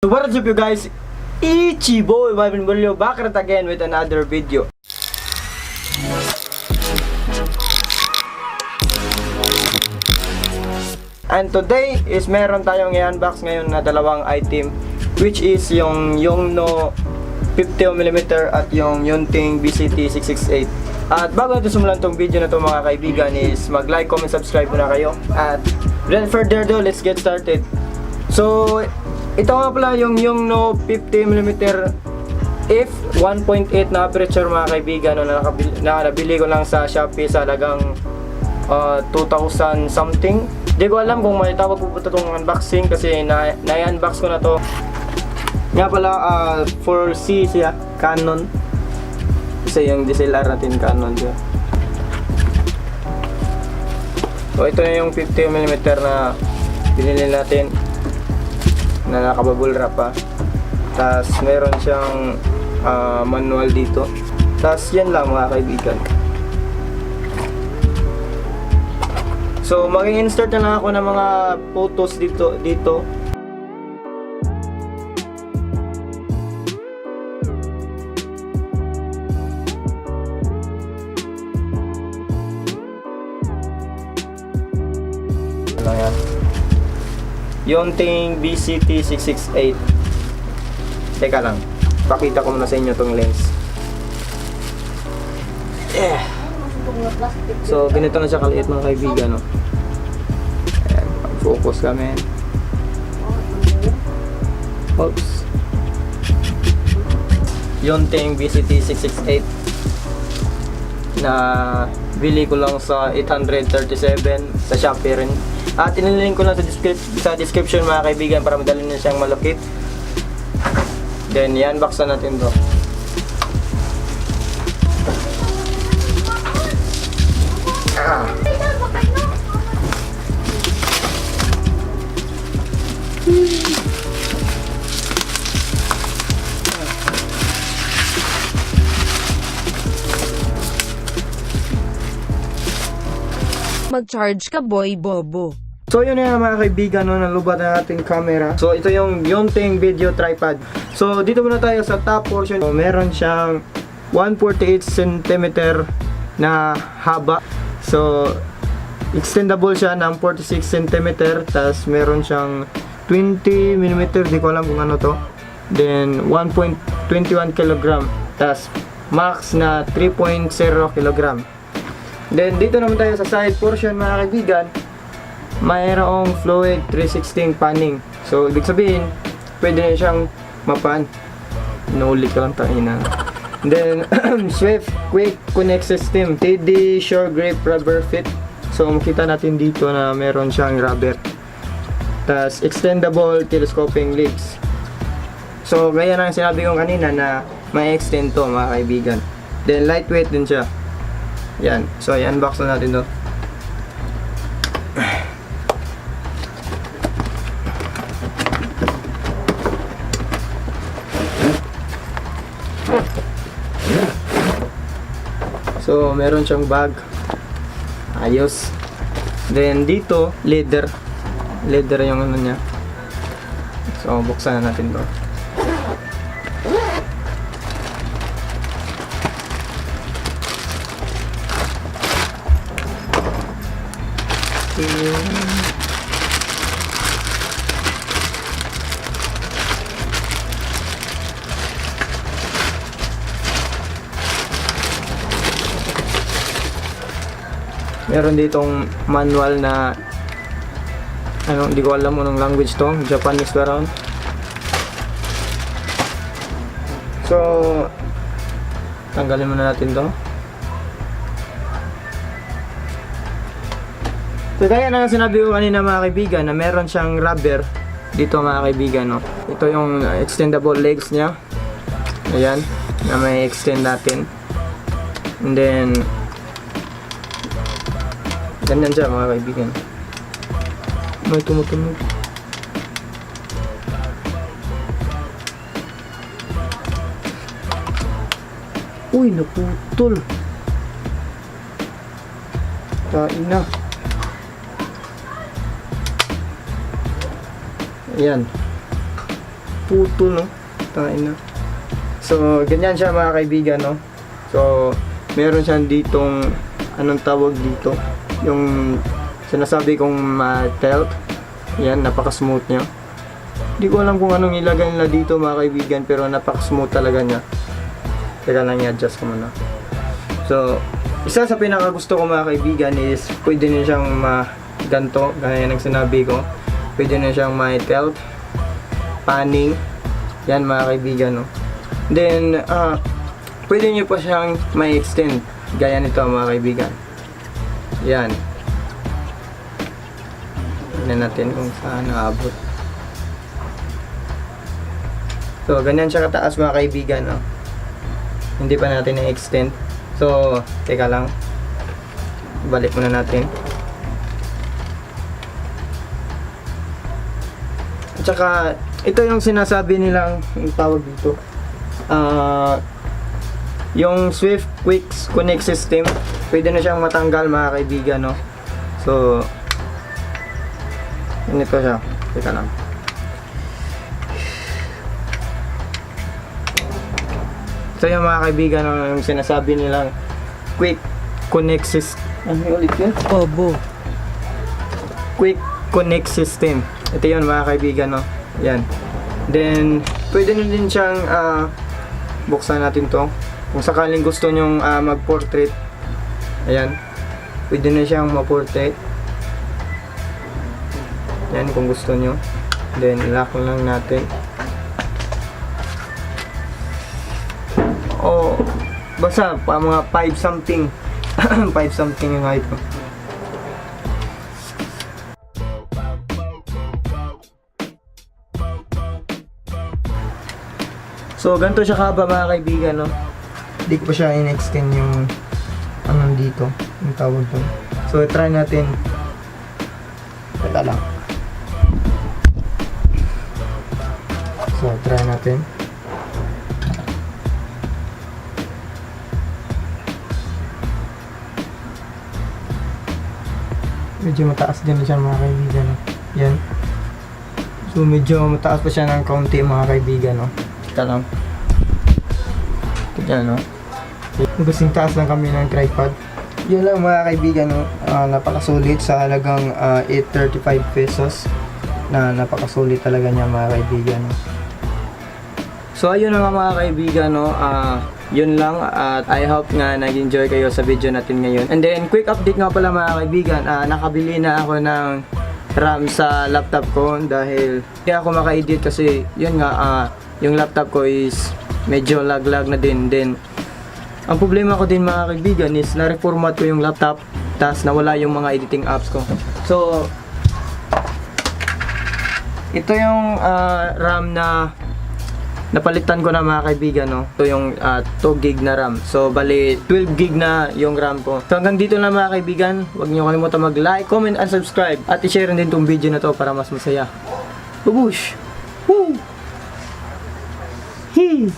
So what is up you guys, Ichiboy Bulyo back at again with another video. And today is meron tayong i-unbox ngayon na dalawang item, which is yung Yongno 50mm at yung Yunting BCT668. At bago natin simulan tong video na to mga kaibigan is mag-like, comment, subscribe muna kayo. At without further ado, let's get started. So ito nga pala yung Yongno 50mm f 1.8 na aperture mga kaibigan, no, na nabili ko lang sa Shopee sa halagang 2,000 something. Di ko alam kung may tawag po itong unboxing kasi na-unbox ko na to. Nga pala 4C siya, Canon. Isa yung DSLR natin, Canon siya. So ito na yung 50mm na binili natin, na nakabubble wrap pa. Tapos meron siyang manual dito. Tapos yan lang mga kaibigan. So mag-insert na lang ako ng mga photos dito. Ano yan? Yunting BCT668. Teka lang, pakita ko muna sa inyo tong lens. So ganito na siya kaliit mga kaibigan, no? Ayan, focus kami. Oops. Yunting BCT668 na bili ko lang sa 837 sa Shopee rin. At inilink ko lang sa description mga kaibigan para madali na siyang malukit. Then i-unbox na natin to. Mag-charge ka, boy bobo. So yun na mga kaibigan, no, nalubat na ating camera. So ito yung Yunting video tripod. So dito muna tayo sa top portion. So, meron siyang 148cm na haba. So extendable siya ng 46cm. Tapos meron siyang 20mm, di ko alam kung ano to. Then 1.21 kg. Tapos max na 3.0 kg. Then dito naman tayo sa side portion mga kaibigan. Mayroong fluid 316 panning. So ibig sabihin pwede na siyang mapan. Inuulit ko lang tangina. Then Swift Quick Connect System, TD Shore Grip Rubber Fit. So makita natin dito na meron siyang rubber. Tas extendable telescoping legs. So gaya ng sinabi ko kanina na may extend to mga kaibigan. Then lightweight din siya. Yan. So i-unbox na natin to. So meron siyang bag. Ayos. Then dito leather yung ano niya. So buksan na natin to. Meron ditong manual na ano, hindi ko alam anong language to, Japanese ba raw. So tanggalin muna natin to. So kaya na sinabi ko kanina mga kaibigan na meron siyang rubber dito mga kaibigan, no? Ito yung extendable legs niya. Ayan, na may extend natin. And then ganyan siya mga kaibigan. May tumutunog. Uy, naputol. Kain na. Ayan. puto, no? Tain na. So, ganyan siya mga kaibigan, no? So, meron siyang ditong, anong tawag dito? Yung sinasabi kong tilt. Yan, napaka-smooth niya. Hindi ko alam kung anong ilagay nila dito mga kaibigan, pero napaka-smooth talaga niya. Teka lang, i-adjust ko muna. So, isa sa pinakagusto ko mga kaibigan is pwede niya siyang ganto, gaya ng sinabi ko. Pwede niya siyang tilt, panning. Yan mga kaibigan, no? Then, pwede niyo pa siyang extend gaya nito mga kaibigan. Yan. Tignan natin kung saan naabot. So, ganyan siya kataas mga kaibigan, no? Hindi pa natin na-extend. So, teka lang. Balik muna natin. At saka, ito yung sinasabi nilang, yung tawag dito. Yung Swift Quick Connect System, pwede na siyang matanggal mga kaibigan, no? So, ganito siya. Teka lang. So yung mga kaibigan, yung sinasabi nilang Quick Connect System. Ano ulit yun? Bobo. Quick Connect System. Ito yun mga kaibigan, no? Yan. Then, pwede na din siyang buksan natin to. Kung sakaling gusto nyong mag-portrait. Ayan. Pwede na siyang ma-portrait. Yan kung gusto nyo. Then, lock lang natin. O basta pa mga 5 something 5 something yung height ko. So ganito siya kaba mga kaibigan, no? Hindi ko pa siya in-extend yung anong dito, yung tawag doon. So try natin. Teka lang. So try natin. Medyo mataas din siya mga kaibigan, no? Yan. So medyo mataas pa siya ng kaunti mga kaibigan, no? Kita lang. Tignan, no? Kasing taas lang kami ng tripod. Yun lang mga kaibigan, no? Napakasulit sa halagang 835 pesos. Napakasulit talaga niya mga kaibigan, no? So ayun na nga mga kaibigan, no? Yun lang, at I hope nga nag-enjoy kayo sa video natin ngayon. And then quick update nga pala mga kaibigan, nakabili na ako ng RAM sa laptop ko dahil hindi ako maka-edit kasi yun nga, yung laptop ko is medyo lag na din. Then ang problema ko din mga kaibigan is na-reformat ko yung laptop tas nawala yung mga editing apps ko. So ito yung RAM na napalitan ko na mga kaibigan, no? Ito yung 2 gig na RAM. So, bali 12 gig na yung RAM ko. So, hanggang dito na mga kaibigan. Huwag niyo kalimutan mag-like, comment, and subscribe. At i-share din tong video na to para mas masaya. Babush! Woo! Hee!